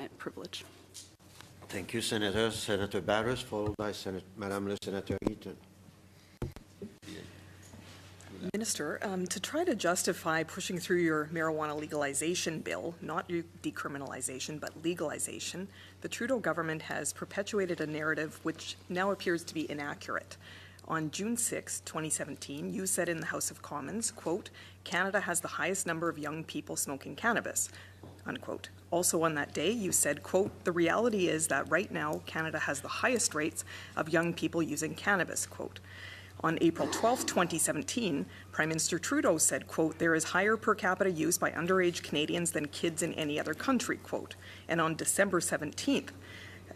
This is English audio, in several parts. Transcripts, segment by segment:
attorney-client privilege. Thank you, Senator. Senator Batters, followed by Madame le Sénateur Eaton. Minister, to try to justify pushing through your marijuana legalization bill, not decriminalization, but legalization, the Trudeau government has perpetuated a narrative which now appears to be inaccurate. On June 6, 2017, you said in the House of Commons, quote, "Canada has the highest number of young people smoking cannabis," unquote. Also on that day, you said, quote, "The reality is that right now, Canada has the highest rates of young people using cannabis," quote. On April 12, 2017, Prime Minister Trudeau said, quote, "There is higher per capita use by underage Canadians than kids in any other country," quote. And on December 17th,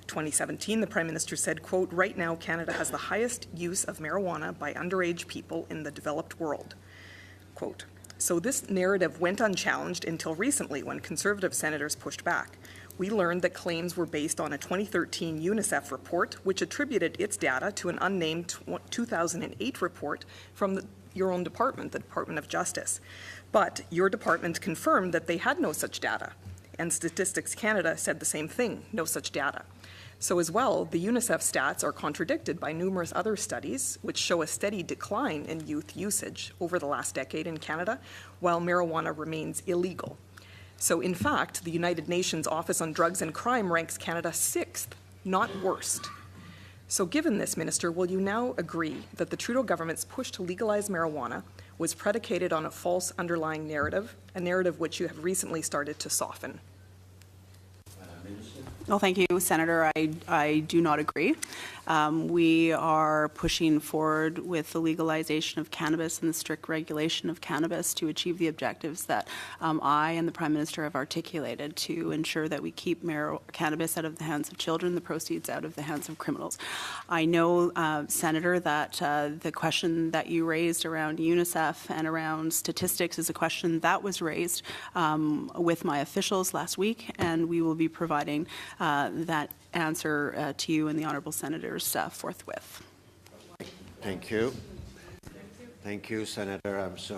2017, the Prime Minister said, quote, "Right now, Canada has the highest use of marijuana by underage people in the developed world," quote. So this narrative went unchallenged until recently when Conservative senators pushed back. We learned that claims were based on a 2013 UNICEF report, which attributed its data to an unnamed 2008 report from your own department, the Department of Justice. But your department confirmed that they had no such data, and Statistics Canada said the same thing, no such data. So as well, the UNICEF stats are contradicted by numerous other studies which show a steady decline in youth usage over the last decade in Canada, while marijuana remains illegal. So in fact, the United Nations Office on Drugs and Crime ranks Canada 6th, not worst. So given this, Minister, will you now agree that the Trudeau government's push to legalize marijuana was predicated on a false underlying narrative, a narrative which you have recently started to soften? Well, thank you, Senator. I do not agree. We are pushing forward with the legalization of cannabis and the strict regulation of cannabis to achieve the objectives that I and the Prime Minister have articulated to ensure that we keep cannabis out of the hands of children, the proceeds out of the hands of criminals. I know, Senator, that the question that you raised around UNICEF and around statistics is a question that was raised with my officials last week, and we will be providing that answer to you and the honourable senators forthwith. Thank you. Thank you, Senator. I'm sorry.